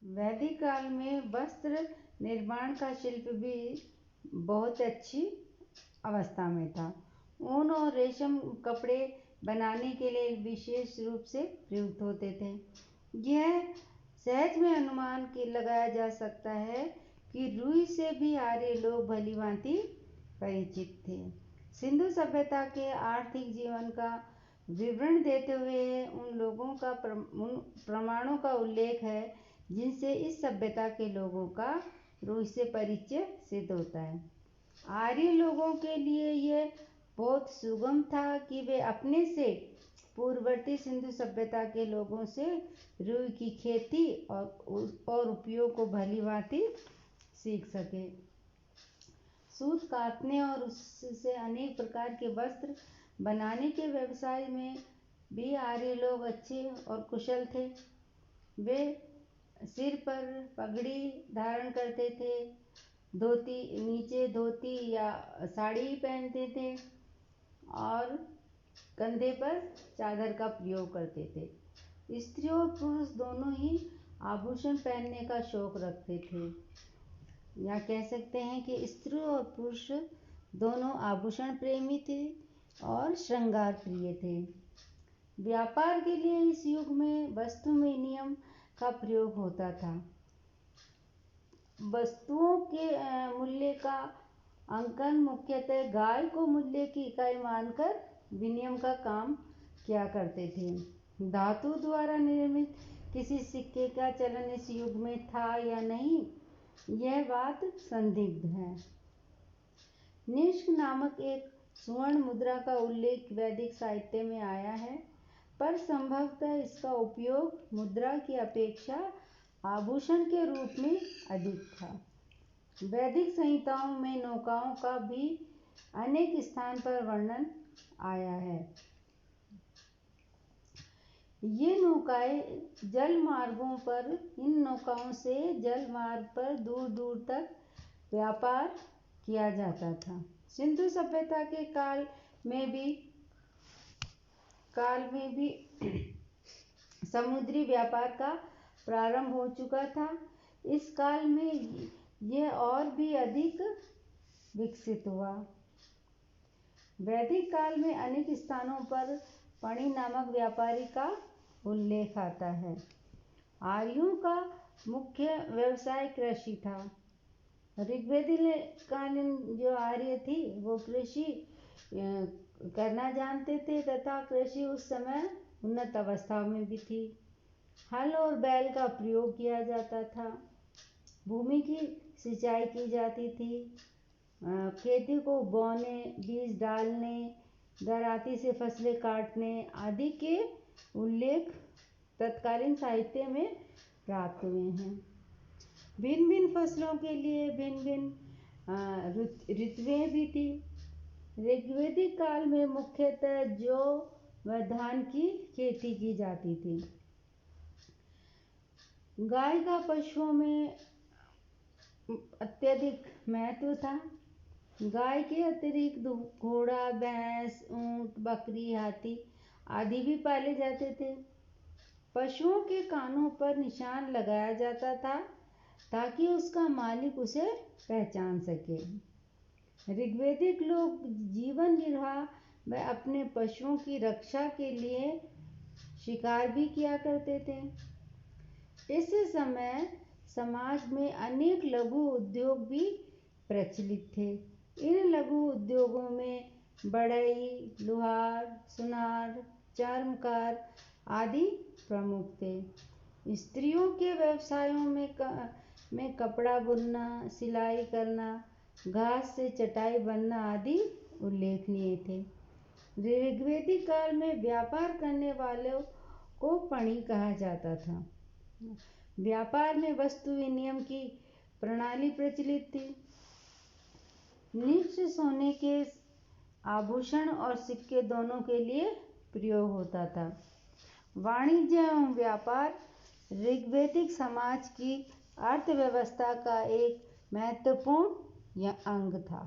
वैदिक काल में वस्त्र निर्माण का शिल्प भी बहुत अच्छी अवस्था में था। ऊन और रेशम कपड़े बनाने के लिए विशेष रूप से प्रयुक्त होते थे। यह सहज में अनुमान लगाया जा सकता है कि रुई से भी आर्य लोग भलीभांति परिचित थे। सिंधु सभ्यता के आर्थिक जीवन का विवरण देते हुए उन लोगों का उन प्रमाणों का उल्लेख है जिनसे इस सभ्यता के लोगों का रुई से परिचय सिद्ध होता है। आर्य लोगों के लिए यह बहुत सुगम था कि वे अपने से पूर्ववर्ती सिंधु सभ्यता के लोगों से रुई की खेती और उपयोग को भलीभांति सीख सके। सूत काटने और उससे अनेक प्रकार के वस्त्र बनाने के व्यवसाय में भी आर्य लोग अच्छे और कुशल थे। वे सिर पर पगड़ी धारण करते थे, नीचे धोती या साड़ी पहनते थे और कंधे पर चादर का प्रयोग करते थे। स्त्रियों और पुरुष दोनों ही आभूषण पहनने का शौक रखते थे, या कह सकते हैं कि स्त्री और पुरुष दोनों आभूषण प्रेमी थे और श्रृंगार प्रिय थे। व्यापार के लिए इस युग में वस्तु विनिमय का प्रयोग होता था। वस्तुओं के मूल्य का अंकन मुख्यतः गाय को मूल्य की इकाई मानकर विनिमय का काम किया करते थे। धातु द्वारा निर्मित किसी सिक्के का चलन इस युग में था या नहीं, यह बात संदिग्ध है। निष्क नामक एक स्वर्ण मुद्रा का उल्लेख वैदिक साहित्य में आया है, पर संभवतः इसका उपयोग मुद्रा की अपेक्षा आभूषण के रूप में अधिक था। वैदिक संहिताओं में नौकाओं का भी अनेक स्थान पर वर्णन आया है। ये नौकाएं जल मार्गों पर, इन नौकाओं से जल मार्ग पर दूर दूर तक व्यापार किया जाता था। सिंधु सभ्यता के काल में भी समुद्री व्यापार का प्रारंभ हो चुका था। इस काल में यह और भी अधिक विकसित हुआ। वैदिक काल में अनेक स्थानों पर पणि नामक व्यापारी का उल्लेख आता है। आर्यों का मुख्य व्यवसाय कृषि था। ऋग्वेदिक कालीन जो आर्य थी वो कृषि करना जानते थे तथा कृषि उस समय उन्नत अवस्था में भी थी। हल और बैल का प्रयोग किया जाता था। भूमि की सिंचाई की जाती थी। खेती को बोने, बीज डालने, दरांती से फसलें काटने आदि के उल्लेख तत्कालीन साहित्य में प्राप्त हुए हैं। भिन्न भिन्न फसलों के लिए भिन्न भिन्न ऋतुएं भी थी। ऋग्वेदिक काल में मुख्यतः जौ व धान की खेती की जाती थी। गाय का पशुओं में अत्यधिक महत्व था। गाय के अतिरिक्त घोड़ा, भैंस, ऊंट, बकरी, हाथी आदि भी पाले जाते थे। पशुओं के कानों पर निशान लगाया जाता था ताकि उसका मालिक उसे पहचान सके। ऋग्वेदिक लोग जीवन निर्वाह व अपने पशुओं की रक्षा के लिए शिकार भी किया करते थे। इस समय समाज में अनेक लघु उद्योग भी प्रचलित थे। इन लघु उद्योगों में बढ़ई, लुहार, सुनार, चर्मकार आदि प्रमुख थे। स्त्रियों के व्यवसायों में कपड़ा बुनना, सिलाई करना, घास से चटाई बनना आदि उल्लेखनीय थे। ऋग्वेदिक काल में व्यापार करने वालों को पणि कहा जाता था। व्यापार में वस्तु विनिमय की प्रणाली प्रचलित थी। निष्ठ सोने के आभूषण और सिक्के दोनों के लिए प्रयोग होता था। वाणिज्य एवं व्यापार ऋग्वेदिक समाज की अर्थव्यवस्था का एक महत्वपूर्ण अंग था।